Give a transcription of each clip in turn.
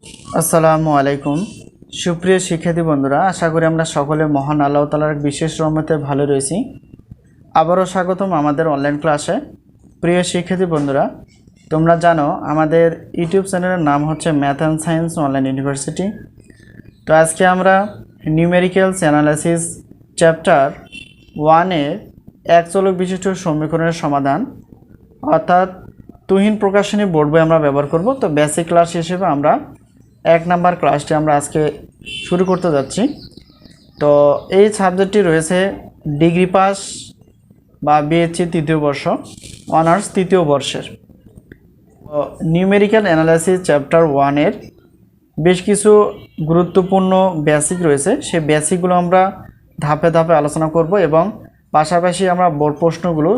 আসসালামু আলাইকুম সুপ্রিয় শিক্ষার্থী বন্ধুরা, আশা করি আমরা সকলে মহান আল্লাহ তাআলার বিশেষ রহমতে ভালো রয়েছি। আবারও স্বাগতম আমাদের অনলাইন ক্লাসে। প্রিয় শিক্ষার্থী বন্ধুরা, তোমরা জানো আমাদের ইউটিউব চ্যানেলের নাম হচ্ছে math and science online university. তো আজকে আমরা নিউমেরিক্যালস অ্যানালাইসিস চ্যাপ্টার 1-এর এক চলক বিশিষ্ট সমীকরণের সমাধান অর্থাৎ তুহিন প্রকাশনী বোর্ড বই আমরা ব্যবহার করব। তো বেসিক ক্লাস হিসেবে আমরা 1 নাম্বার ক্লাসটি আমরা আজকে শুরু করতে যাচ্ছি। তো এই সাবজেক্টটি রয়েছে ডিগ্রি পাস বা বিএসসি তৃতীয় বর্ষ অনার্স তৃতীয় বর্ষের। নিউমেরিক্যাল অ্যানালাইসিস চ্যাপ্টার 1-এর বেশ কিছু গুরুত্বপূর্ণ বেসিক রয়েছে, সেই বেসিকগুলো আমরা ধাপে ধাপে আলোচনা করব এবং পাশাপাশি আমরা বোর্ড প্রশ্নগুলো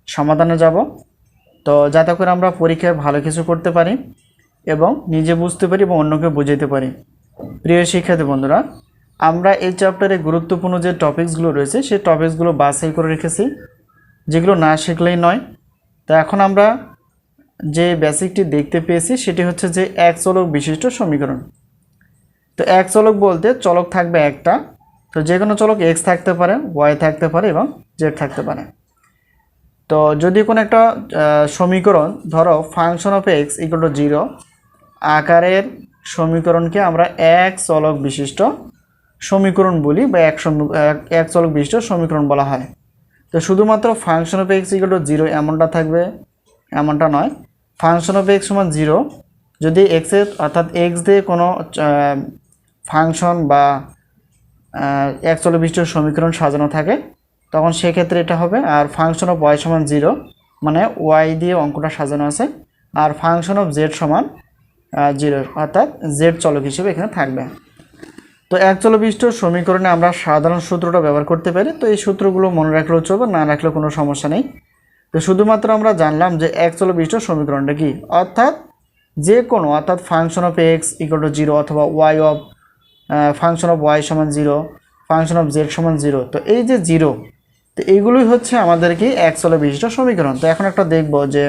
সমাধানে যাব, তো যাতে করে আমরা পরীক্ষায় ভালো কিছু করতে পারি এবং নিজে বুঝতে পারি এবং অন্যকে বুঝাইতে পারি। প্রিয় শিক্ষার্থী বন্ধুরা, আমরা এই চ্যাপ্টারে গুরুত্বপূর্ণ যে টপিকসগুলো রয়েছে সেই টপিকসগুলো বাছাই করে রেখেছি, যেগুলো না শিখলেই নয়। তো এখন আমরা যে বেসিকটি দেখতে পেয়েছি সেটি হচ্ছে যে এক চলক বিশিষ্ট সমীকরণ। তো এক চলক বলতে চলক থাকবে একটা, তো যে কোনো চলক এক্স থাকতে পারে, ওয়াই থাকতে পারে এবং জেড থাকতে পারে। তো যদি কোনো একটা সমীকরণ ধরো function of x equal to 0 আকারের সমীকরণকে আমরা এক চলক বিশিষ্ট সমীকরণ বলি বা এক চলক বিশিষ্ট সমীকরণ বলা হয়। তো শুধুমাত্র function of x equal to 0 এমনটা থাকবে এমনটা নয়। ফাংশন অফ এক্স সমান 0 যদি এক্সের অর্থাৎ এক্স দিয়ে কোনো ফাংশন বা এক চলক বিশিষ্ট সমীকরণ সাজানো থাকে তখন সেক্ষেত্রে এটা হবে। আর ফাংশন অফ ওয়াই সমান 0 মানে ওয়াই দিয়ে অঙ্কটা সাজানো আছে, আর ফাংশন অফ জেড সমান 0 অর্থাৎ জেড চলক হিসেবে এখানে থাকবে। তো এক চলক বিশিষ্ট সমীকরণে আমরা সাধারণ সূত্রটা ব্যবহার করতে পারি। তো এই সূত্রগুলো মনে রাখলেও চলবে, না রাখলেও কোনো সমস্যা নেই। তো শুধুমাত্র আমরা জানলাম যে এক চলক বিশিষ্ট সমীকরণটা কি, অর্থাৎ যে কোনো অর্থাৎ function of x equal to 0 অথবা y of function of y সমান 0, ফাংশন অফ জেড সমান 0। তো এই যে 0, তো এইগুলোই হচ্ছে আমাদের কি এক চলক বিশিষ্ট সমীকরণ। তো এখন একটা দেখব যে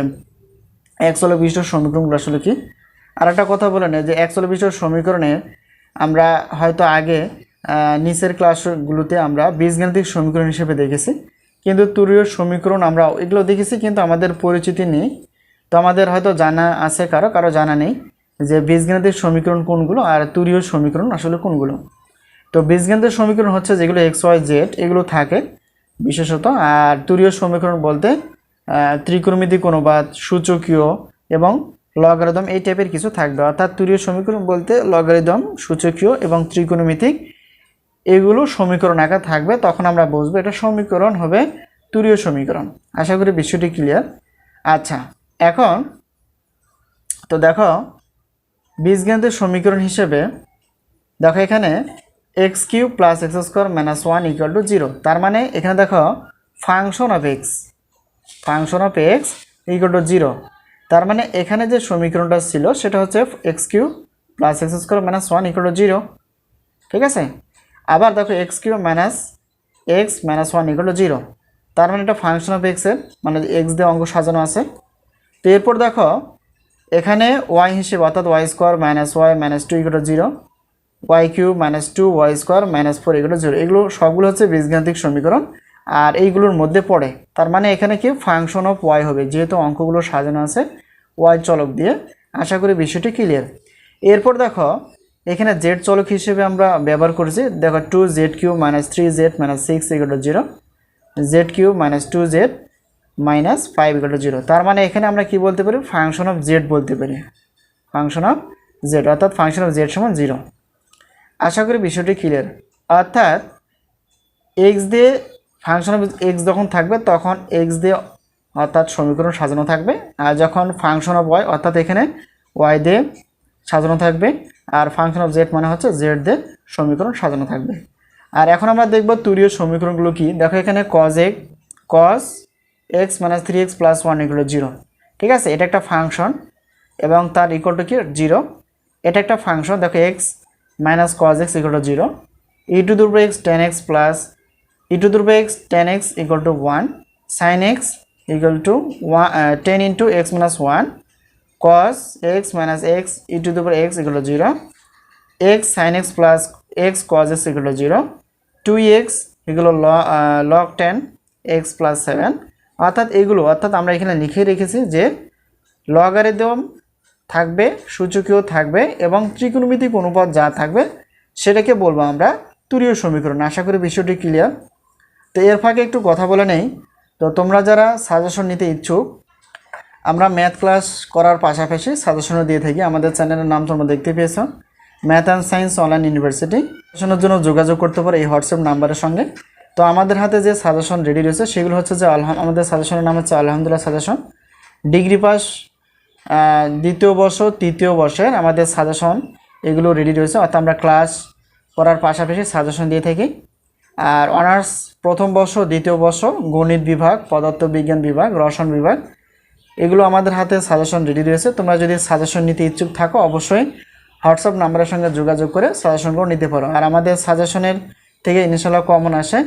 এক চলক বিশিষ্ট সমীকরণগুলো আসলে কি। আর একটা কথা বলে নেই যে এক চলক বিশিষ্ট সমীকরণে আমরা হয়তো আগে নিচের ক্লাসগুলোতে আমরা বীজগাণিতিক সমীকরণ হিসেবে দেখেছি, কিন্তু তুরীয় সমীকরণ আমরা এগুলো দেখেছি কিন্তু আমাদের পরিচিতি নেই। তো আমাদের হয়তো জানা আছে, কারো জানা নেই যে বীজগাণিতিক সমীকরণ কোনগুলো আর তুরীয় সমীকরণ আসলে কোনগুলো। তো বীজগাণিতিক সমীকরণ হচ্ছে যেগুলো এক্স ওয়াই জেড এগুলো থাকে বিশেষত, আর তুরীয় সমীকরণ বলতে ত্রিকোণমিতিক অনুপাত, সূচকীয় এবং লগারিদম এই টাইপের কিছু থাকবে। অর্থাৎ তুরীয় সমীকরণ বলতে লগারিদম, সূচকীয় এবং ত্রিকোণমিতিক এগুলো সমীকরণ আকার থাকবে, তখন আমরা বুঝবো এটা সমীকরণ হবে তুরীয় সমীকরণ। আশা করি বিষয়টি ক্লিয়ার। আচ্ছা, এখন তো দেখো বীজগাণিতিক সমীকরণ হিসেবে দেখো এখানে x cube plus x square minus 1 equal to 0। তার মানে এখানে দেখো function of x equal to 0। তার মানে এখানে যে সমীকরণটা ছিল সেটা হচ্ছে x cube plus x square minus 1 equal to 0। ঠিক আছে, আবার দেখো x cube minus x minus 1 equal to 0। তার মানে এটা ফাংশন অফ এক্সের মানে এক্স দিয়ে অঙ্ক সাজানো আছে। তো এরপর দেখো এখানে ওয়াই হিসেবে অর্থাৎ y square minus y minus 2 equal to 0, y cube minus 2 y square minus 4 equal to 0। এগুলো সবগুলো হচ্ছে বীজগাণিতিক সমীকরণ আর এইগুলোর মধ্যে পড়ে। তার মানে এখানে কি ফাংশন অফ ওয়াই হবে, যেহেতু অঙ্কগুলো সাজানো আছে ওয়াই চলক দিয়ে। আশা করি বিষয়টি ক্লিয়ার। এরপর দেখো এখানে জেড চলক হিসেবে আমরা ব্যবহার করেছি। দেখো 2z cube minus 3z minus 6 equal to 0, Z cube minus 2z minus 5 equal to 0। তার মানে এখানে আমরা কি বলতে পারি, ফাংশন অফ জেড বলতে পারি, ফাংশন অফ জেড অর্থাৎ ফাংশন অফ জেড সমান 0। আশা করি বিষয়টি ক্লিয়ার। অর্থাৎ এক্স দিয়ে ফাংশন অফ এক্স যখন থাকবে তখন এক্স দিয়ে অর্থাৎ সমীকরণ সাজানো থাকবে, আর যখন ফাংশন অফ ওয়াই অর্থাৎ এখানে ওয়াই দিয়ে সাজানো থাকবে, আর ফাংশন অফ জেড মানে হচ্ছে জেড দিয়ে সমীকরণ সাজানো থাকবে। আর এখন আমরা দেখব তুরীয় সমীকরণগুলো কি। দেখো এখানে cos x minus 3x plus 1 equal to 0। ঠিক আছে, এটা একটা ফাংশন এবং তার ইকুয়াল টু কি 0। এটা একটা ফাংশন, দেখো x minus cos x equal to 0, E to the power x tan x plus E to the power x tan x equal to 1, sin x equal to 10 into x minus 1 cos x minus x e to the power x equal to 0, x sin x plus x cos x equal to 0, 2x equal to log 10 x plus 7। অর্থাৎ আমরা এখানে লিখে রেখেছি যে logarithm থাকবে, সূচকীয় থাকবে এবং ত্রিকোণমিতিক অনুপাত যা থাকবে সেটাকে বলবো আমরা তুরীয় সমীকরণ। আশা করি বিষয়টি ক্লিয়ার। তো এর ফাঁকে একটু কথা বলে নেই, তো তোমরা যারা সাজেশন নিতে ইচ্ছুক, আমরা ম্যাথ ক্লাস করার পাশাপাশি সাজেশনও দিয়ে থাকি। আমাদের চ্যানেলের নাম তোমরা দেখতে পেয়েছো, math and science online university. সাজেশনের জন্য যোগাযোগ করতে পারো এই হোয়াটসঅ্যাপ নাম্বারের সঙ্গে। তো আমাদের হাতে যে সাজেশন রেডি রয়েছে সেগুলো হচ্ছে যে আমাদের সাজেশনের নাম হচ্ছে আলহামদুলিল্লাহ সাজেশন। ডিগ্রি পাস দ্বিতীয় বর্ষ তৃতীয় বর্ষের আমাদের সাজেশন এগুলো রেডি রয়েছে। অর্থাৎ আমরা ক্লাস করার পাশাপাশি সাজেশন দিয়ে থাকি। আর অনার্স প্রথম বর্ষ দ্বিতীয় বর্ষ গণিত বিভাগ, পদার্থবিজ্ঞান বিভাগ, রসায়ন বিভাগ এগুলো আমাদের হাতে সাজেশন রেডি রয়েছে। তোমরা যদি সাজেশন নিতে ইচ্ছুক থাকো অবশ্যই হোয়াটসঅ্যাপ নাম্বারের সঙ্গে যোগাযোগ করে সাজেশনগুলো নিতে পারো। আর আমাদের সাজেশনের থেকে ইনশাআল্লাহ কমন আসে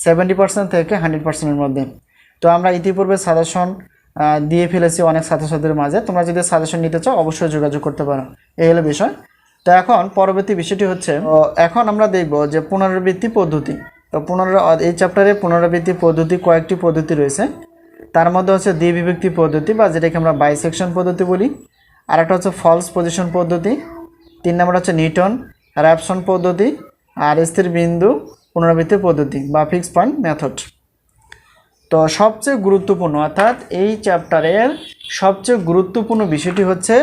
70% থেকে 100%-এর মধ্যে। তো আমরা ইতিপূর্বে সাজেশন দিয়ে ফেলেছি অনেক ছাত্রছাত্রীদের মাঝে। তোমরা যদি সাজেশন নিতে চাও অবশ্যই যোগাযোগ করতে পারো, এই হলো বিষয়। তো এখন পরবর্তী বিষয়টি হচ্ছে, এখন আমরা দেখব যে পুনরাবৃত্তি পদ্ধতি। তো এই চ্যাপ্টারে পুনরাবৃত্তি পদ্ধতি কয়েকটি পদ্ধতি রয়েছে। তার মধ্যে হচ্ছে দ্বিবিভক্তি পদ্ধতি বা যেটাকে আমরা বাইসেকশন পদ্ধতি বলি, আর একটা হচ্ছে ফলস পজিশন পদ্ধতি, 3 নম্বর হচ্ছে নিউটন র্যাপসন পদ্ধতি, আর স্থির বিন্দু পুনরাবৃত্তি পদ্ধতি বা ফিক্সড পয়েন্ট মেথড। তো সবচেয়ে গুরুত্বপূর্ণ অর্থাৎ এই চ্যাপ্টারের সবচেয়ে গুরুত্বপূর্ণ বিষয়টি হচ্ছে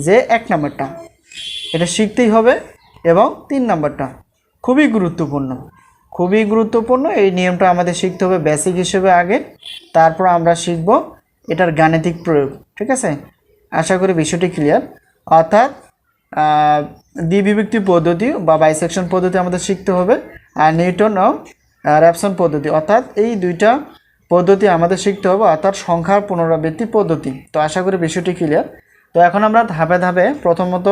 যে 1 নম্বরটা এটা শিখতেই হবে এবং 3 নম্বরটা খুবই গুরুত্বপূর্ণ। এই নিয়মটা আমাদের শিখতে হবে বেসিক হিসেবে আগে, তারপর আমরা শিখব এটার গাণিতিক প্রয়োগ। ঠিক আছে, আশা করি বিষয়টি ক্লিয়ার। অর্থাৎ দ্বিবিভক্তি পদ্ধতি বা বাইসেকশন পদ্ধতি আমাদের শিখতে হবে, আর নিউটন ও র্যাপসন পদ্ধতি অর্থাৎ এই দুইটা পদ্ধতি আমাদের শিখতে হবে, অর্থাৎ সংখ্যার পুনরাবৃত্তি পদ্ধতি। তো আশা করি বিষয়টি ক্লিয়ার। তো এখন আমরা ধাপে ধাপে প্রথমত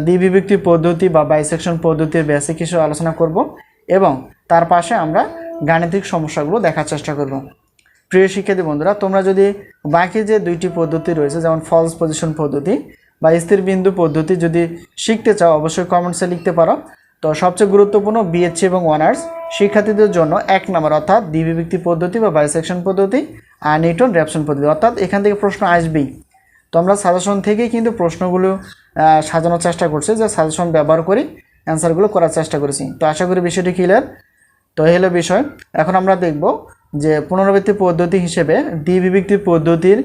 দ্বিবিভক্তি পদ্ধতি বা বাইসেকশন পদ্ধতির বেসিক কিছু আলোচনা করব এবং তার পাশে আমরা গাণিতিক সমস্যাগুলো দেখার চেষ্টা করব। প্রিয় শিক্ষার্থী বন্ধুরা, তোমরা যদি বাকি যে 2টি পদ্ধতি রয়েছে যেমন ফলস পজিশন পদ্ধতি বা স্থির বিন্দু পদ্ধতি যদি শিখতে চাও অবশ্যই কমেন্টসে লিখতে পারো। তো সবচেয়ে গুরুত্বপূর্ণ বিএসসি এবং অনার্স শিক্ষার্থীদের জন্য 1 নম্বর অর্থাৎ দ্বিবিভক্তি পদ্ধতি বা বাইসেকশন পদ্ধতি আর নিউটন র্যাপসন পদ্ধতি, অর্থাৎ এখান থেকে প্রশ্ন আসবেই। তো আমরা সাজেশন থেকেই কিন্তু প্রশ্নগুলো সাজানোর চেষ্টা করছি, যে সাজেশন ব্যবহার করি অ্যান্সারগুলো করার চেষ্টা করেছি। তো আশা করি বিষয়টি ক্লিয়ার। তো এই হলো বিষয়। এখন আমরা দেখব যে পুনরাবৃত্তি পদ্ধতি হিসেবে দ্বিবিভক্তি পদ্ধতির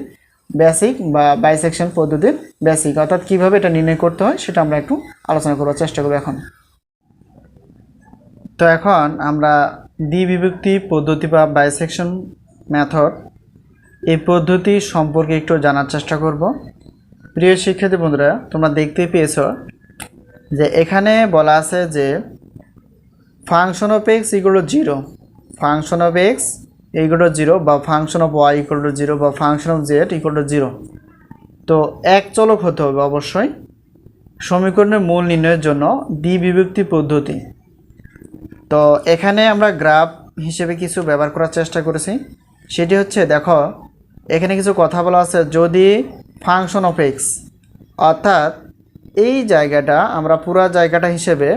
বেসিক বা বাইসেকশন পদ্ধতির বেসিক অর্থাৎ কীভাবে এটা নির্ণয় করতে হয় সেটা আমরা একটু আলোচনা করার চেষ্টা করব এখন। তো এখন আমরা দ্বিবিভক্তি পদ্ধতি বা বাইসেকশন মেথড এই পদ্ধতি সম্পর্কে একটু জানার চেষ্টা করব। প্রিয় শিক্ষার্থী বন্ধুরা, তোমরা দেখতেই পেয়েছো যে এখানে বলা আছে যে function of x equal to 0, function of x equal to 0 বা function of y equal to 0 বা function of z equal to 0। তো এক চলক হতে হবে অবশ্যই সমীকরণের মূল নির্ণয়ের জন্য দ্বিবিভক্তি পদ্ধতি। তো এখানে আমরা গ্রাফ হিসেবে কিছু ব্যবহার করার চেষ্টা করেছি, সেটি হচ্ছে দেখো এখানে কিছু কথা বলা আছে, যদি ফাংশন অফ এক্স অর্থাৎ এই জায়গাটা আমরা পুরো জায়গাটা হিসেবে,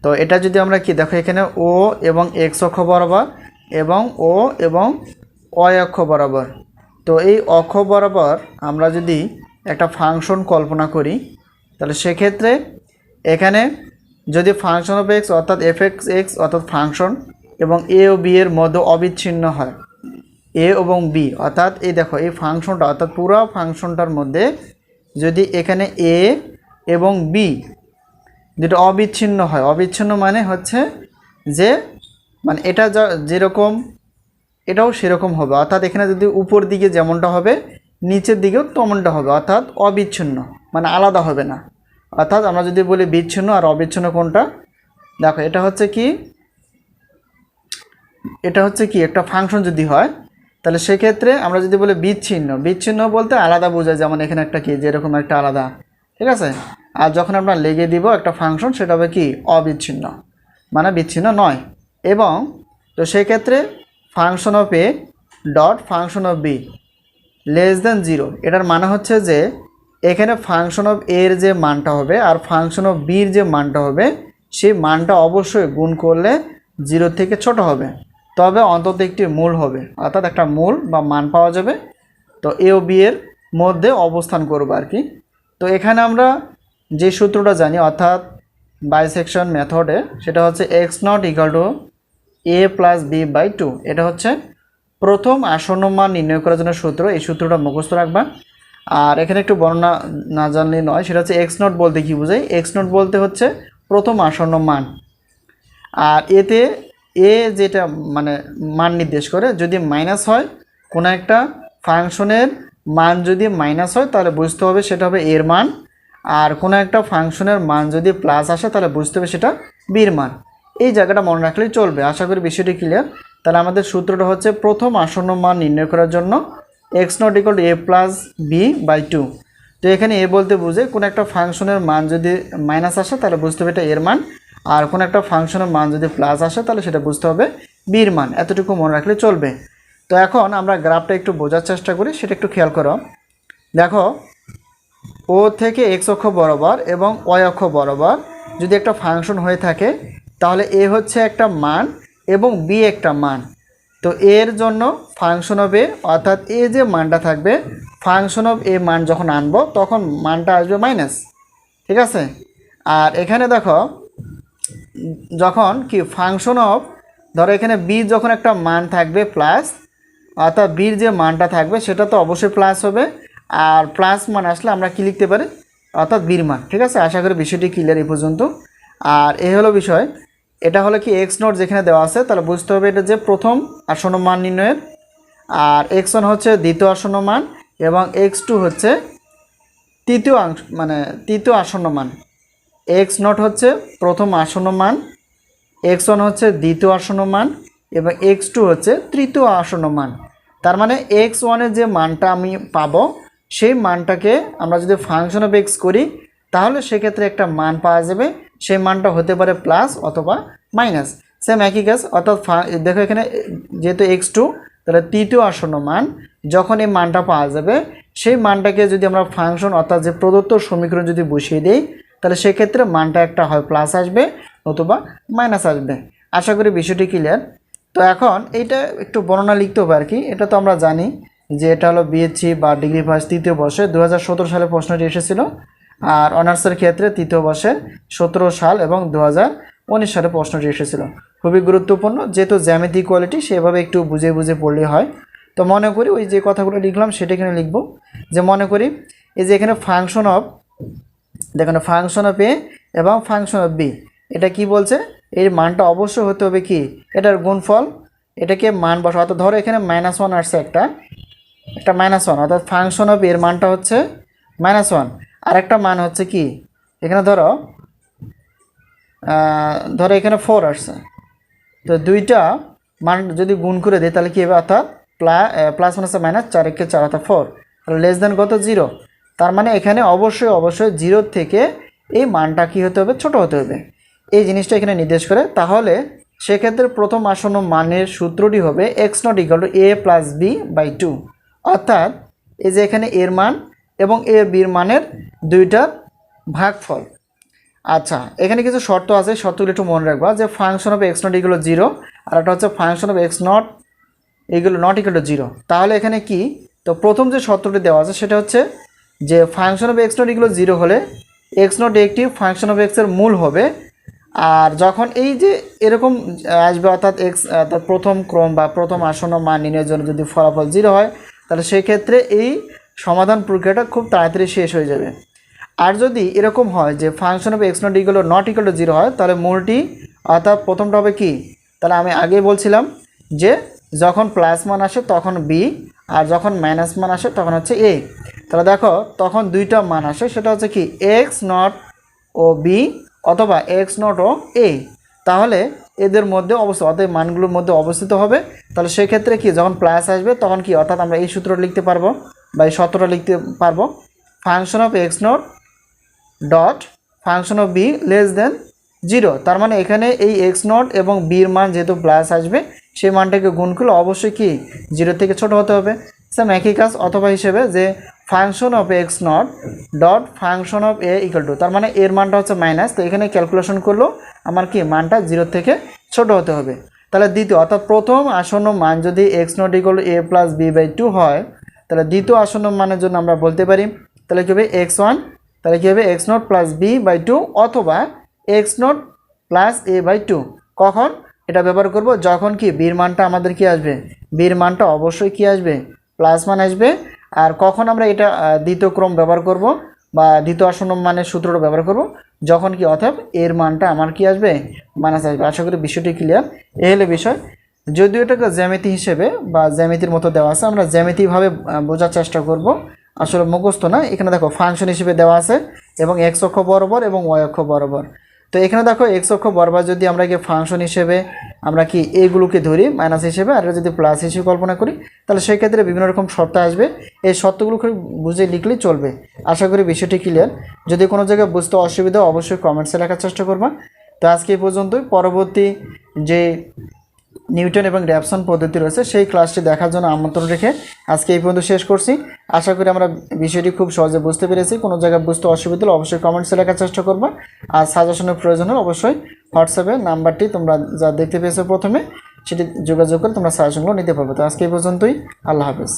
তো এটা যদি আমরা কি দেখো এখানে ও এবং এক্স অক্ষ বরাবর এবং ও এবং ওয়াই অক্ষ বরাবর, তো এই অক্ষ বরাবর আমরা যদি একটা ফাংশন কল্পনা করি তাহলে সেক্ষেত্রে এখানে যদি ফাংশন অফ এক্স অর্থাৎ এফ এক্স এক্স অর্থাৎ ফাংশন এবং এ ও বি এর মধ্যে অবিচ্ছিন্ন হয়, এ এবং বি অর্থাৎ এই দেখো এই ফাংশনটা অর্থাৎ পুরো ফাংশনটার মধ্যে যদি এখানে এ এবং বি যেটা অবিচ্ছিন্ন হয়, অবিচ্ছিন্ন মানে হচ্ছে যে মানে এটা যেরকম এটাও সেরকম হবে, অর্থাৎ এখানে যদি উপর দিকে যেমনটা হবে নিচের দিকেও তেমনটা হবে, অর্থাৎ অবিচ্ছিন্ন মানে আলাদা হবে না। অর্থাৎ আমরা যদি বলি বিচ্ছিন্ন আর অবিচ্ছিন্ন কোনটা, দেখো এটা হচ্ছে কি একটা ফাংশন যদি হয় তাহলে সেক্ষেত্রে আমরা যদি বলি বিচ্ছিন্ন বলতে আলাদা বোঝায়, যেমন এখানে একটা কি যেরকম একটা আলাদা, ঠিক আছে। আর যখন আমরা লেগে দিব একটা ফাংশন সেটা হবে কি অবিচ্ছিন্ন মানে বিচ্ছিন্ন নয়। এবং তো সেক্ষেত্রে function of a dot function of b less than 0, এটার মানে হচ্ছে যে এখানে ফাংশন অফ এর যে মানটা হবে আর ফাংশন অফ বির যে মানটা হবে সেই মানটা অবশ্যই গুণ করলে 0 থেকে ছোট হবে, তবে অন্তত একটি মূল হবে, অর্থাৎ একটা মূল বা মান পাওয়া যাবে। তো এ ও বি এর মধ্যে অবস্থান করবে আর কি। তো এখানে আমরা যে সূত্রটা জানি অর্থাৎ বাইসেকশন মেথডে, সেটা হচ্ছে x not equal to a plus b by 2। এটা হচ্ছে প্রথম আসন্ন মান নির্ণয় করার জন্য সূত্র। এই সূত্রটা মুখস্থ রাখবা। আর এখানে একটু বর্ণনা না জানলে নয়, সেটা হচ্ছে এক্স নট বলতে কী বোঝায়। এক্স নট বলতে হচ্ছে প্রথম আসন্ন মান, আর এতে এ যেটা মানে মান নির্দেশ করে, যদি মাইনাস হয় কোনো একটা ফাংশনের মান যদি মাইনাস হয় তাহলে বুঝতে হবে সেটা হবে এর মান, আর কোনো একটা ফাংশনের মান যদি প্লাস আসে তাহলে বুঝতে হবে সেটা বির মান। এই জায়গাটা মনে রাখলেই চলবে। আশা করি বিষয়টি ক্লিয়ার। তাহলে আমাদের সূত্রটা হচ্ছে প্রথম আসন্ন মান নির্ণয় করার জন্য x not equal to a plus b by 2। তো এখানে এ বলতে বুঝে কোনো একটা ফাংশনের মান যদি মাইনাস আসে তাহলে বুঝতে হবে এটা এর মান, আর কোনো একটা ফাংশনের মান যদি প্লাস আসে তাহলে সেটা বুঝতে হবে বির মান। এতটুকু মনে রাখলে চলবে। তো এখন আমরা গ্রাফটা একটু বোঝার চেষ্টা করি, সেটা একটু খেয়াল করো। দেখো, ও থেকে এক্স অক্ষ বরাবর এবং ওয়াই অক্ষ বরাবর যদি একটা ফাংশন হয়ে থাকে তাহলে এ হচ্ছে একটা মান এবং বি একটা মান। তো এর জন্য ফাংশন অফ এ অর্থাৎ এ যে মানটা থাকবে, ফাংশন অফ এ মান যখন আনবো তখন মানটা আসবে মাইনাস, ঠিক আছে। আর এখানে দেখো, যখন কি ফাংশন অফ, ধরো এখানে বি যখন একটা মান থাকবে প্লাস, অর্থাৎ বির যে মানটা থাকবে সেটা তো অবশ্যই প্লাস হবে, আর প্লাস মান আসলে আমরা কি লিখতে পারি, অর্থাৎ বির মান। ঠিক আছে, আশা করি বিষয়টি ক্লিয়ার এই পর্যন্ত। আর এই হলো বিষয়। এটা হলো কি এক্স নোট যেখানে দেওয়া আছে, তাহলে বুঝতে হবে এটা যে প্রথম আসন্ন মান নির্ণয়ের, আর এক্স ওয়ান হচ্ছে দ্বিতীয় আসন্ন মান এবং এক্স টু হচ্ছে তৃতীয় আসন্ন মান। এক্স নট হচ্ছে প্রথম আসন্ন মান, এক্স ওয়ান হচ্ছে দ্বিতীয় আসন্ন মান এবং এক্স টু হচ্ছে তৃতীয় আসন্ন মান। তার মানে এক্স ওয়ানের যে মানটা আমি পাবো সেই মানটাকে আমরা যদি ফাংশন অফ এক্স করি তাহলে সেক্ষেত্রে একটা মান পাওয়া যাবে, সেই মানটা হতে পারে প্লাস অথবা মাইনাস, সেম একই কাজ। অর্থাৎ দেখো এখানে যেহেতু এক্স টু, তাহলে তৃতীয় আসন্ন মান, যখন এই মানটা পাওয়া যাবে সেই মানটাকে যদি আমরা ফাংশন অর্থাৎ যে প্রদত্ত সমীকরণ যদি বসিয়ে দিই তাহলে সেক্ষেত্রে মানটা একটা হয় প্লাস আসবে অথবা মাইনাস আসবে। আশা করি বিষয়টি ক্লিয়ার। তো এখন এইটা একটু বর্ণনা লিখতে হবে আর কি। এটা তো আমরা জানি যে এটা হলো বিএসসি বা ডিগ্রি ফার্স্ট তৃতীয় বর্ষে 2017 সালে প্রশ্নটি এসেছিল, আর অনার্সের ক্ষেত্রে তৃতীয় বর্ষে 17 সাল এবং 2019 সালে প্রশ্নটি এসেছিল। খুবই গুরুত্বপূর্ণ, যেহেতু জ্যামিতি কোয়ালিটি সেভাবে একটু বুঝে বুঝে পড়লেই হয়। তো মনে করি ওই যে কথাগুলো লিখলাম সেটা এখানে লিখব, যে মনে করি এই যে এখানে ফাংশন অফ, দেখুন ফাংশন অফ এ এবং ফাংশন অফ বি, এটা কি বলছে, এর মানটা অবশ্যই হতে হবে কি এটার গুণফল, এটাকে মান বসা। অর্থাৎ ধরো এখানে -1 আসছে, একটা -1, অর্থাৎ ফাংশন অফ এর মানটা হচ্ছে -1, আর একটা মান হচ্ছে কি এখানে ধরো এখানে 4 আসছে। তো দুইটা মান যদি গুণ করে দিই তাহলে কী হবে, অর্থাৎ প্লাস মাইনাস মাইনাস 4 × 4 অর্থাৎ 4, তাহলে লেস দেন কত 0। তার মানে এখানে অবশ্যই 0 থেকে এই মানটা কী হতে হবে, ছোট হতে হবে, এই জিনিসটা এখানে নির্দেশ করে। তাহলে সেক্ষেত্রে প্রথম আসন্ন মানের সূত্রটি হবে x not equal to a plus b by 2, অর্থাৎ এই যে এখানে এর মান এবং এ বির মানের দুইটার ভাগফল। আচ্ছা, এখানে কিছু শর্ত আছে, শর্তগুলো একটু মনে রাখবা, যে function of x not equal 0 আর একটা হচ্ছে function of x not equal to 0। তাহলে এখানে কি, তো প্রথম যে শর্তটি দেওয়া আছে সেটা হচ্ছে যে function of x not equal 0 হলে এক্স নট একটি ফাংশন অফ এক্সের মূল হবে, আর যখন এই যে এরকম আসবে অর্থাৎ এক্স অর্থাৎ প্রথম ক্রম বা প্রথম আসন্ন মান নির্ণয়ের জন্য যদি ফলাফল 0 হয় তাহলে সেই ক্ষেত্রে এই সমাধান প্রক্রিয়াটা খুব তাড়াতাড়ি শেষ হয়ে যাবে। আর যদি এরকম হয় যে function of x not equal to 0 হয় তাহলে মূলটি অর্থাৎ প্রথমটা হবে কি, তাহলে আমি আগেই বলছিলাম যে যখন প্লাস মান আসে তখন বি, আর যখন মাইনাস মান আসে তখন হচ্ছে এ। তাহলে দেখো তখন দুইটা মান আসে, সেটা হচ্ছে কি এক্স নট ও বি অথবা এক্স নট ও এ। তাহলে এদের মধ্যে অবস্থিত অর্থাৎ মানগুলোর মধ্যে অবস্থিত হবে। তাহলে সেক্ষেত্রে কি যখন প্লাস আসবে তখন কি, অর্থাৎ আমরা এই সূত্রটা লিখতে পারবো বা এই শর্তটা লিখতে পারবো, function of x not dot function of b less than 0। তার মানে এখানে এই এক্স নট এবং বির মান যেহেতু প্লাস আসবে সেই মানটাকে গুণ করলে অবশ্যই কি 0 থেকে ছোট হতে হবে। সেম একই কাজ অথবা হিসেবে যে function of x not dot function of A equal to, তার মানে এর মানটা হচ্ছে মাইনাস, তো এখানে ক্যালকুলেশন করলো আমার কি মানটা 0 থেকে ছোট হতে হবে। তাহলে দ্বিতীয় অর্থাৎ প্রথম আসন্ন মান যদি x not equal to a plus b by 2 হয়, তাহলে দ্বিতীয় আসন্ন মানের জন্য আমরা বলতে পারি তাহলে কী হবে এক্স ওয়ান, তাহলে কী হবে x not plus b by 2 অথবা x not plus a by 2। কখন এটা ব্যবহার করব? যখন কি বির মানটা আমাদের কি আসবে, বির মানটা অবশ্যই কি আসবে, প্লাস মান আসবে। আর কখন আমরা এটা দ্বিতীয় ক্রম ব্যবহার করব বা দ্বিতীয় আসন্ন মানের সূত্রটা ব্যবহার করব? যখন কি অর্থাৎ এর মানটা আমার কি আসবে, মাইনাস আসবে। আশা করি বিষয়টি ক্লিয়ার। এই হলো বিষয়। যদিও এটাকে জ্যামিতি হিসেবে বা জ্যামিতির মতো দেওয়া আছে, আমরা জ্যামিতিভাবে বোঝার চেষ্টা করব, আসলে মুখস্থ না। এখানে দেখো ফাংশন হিসেবে দেওয়া আছে এবং এক্স অক্ষ বরাবর এবং ওয়াই অক্ষ বরাবর। তো এখানে দেখো এক্স অক্ষ বরাবর যদি আমরা কি ফাংশন হিসেবে আমরা কি এইগুলোকে ধরি মাইনাস হিসেবে, আর যদি প্লাস হিসেবে কল্পনা করি, তাহলে সেই ক্ষেত্রে বিভিন্ন রকম শর্ত আসবে। এই শর্তগুলোকে বুঝে লিখলেই চলবে। আশা করি বিষয়টি ক্লিয়ার। যদি কোনো জায়গায় বুঝতে অসুবিধা অবশ্যই কমেন্টসে লেখার চেষ্টা করবা। তো আজকে এই পর্যন্তই। পরবর্তী যে নিউটন এবং র্যাপসন পদ্ধতি রয়েছে সেই ক্লাসটি দেখার জন্য আমন্ত্রণ রেখে আজকে এই পর্যন্ত শেষ করছি। আশা করি আমরা বিষয়টি খুব সহজে বুঝতে পেরেছি। কোনো জায়গায় বুঝতে অসুবিধা হলে অবশ্যই কমেন্টসে লেখার চেষ্টা করবা। আর সাজেশনের প্রয়োজন হলে অবশ্যই হোয়াটসঅ্যাপে নাম্বারটি তোমরা যা দেখতে পেয়েছো প্রথমে সেটি যোগাযোগ করে তোমরা সাজেশনগুলো নিতে পারবে। তো আজকে এই পর্যন্তই। আল্লাহ হাফেজ।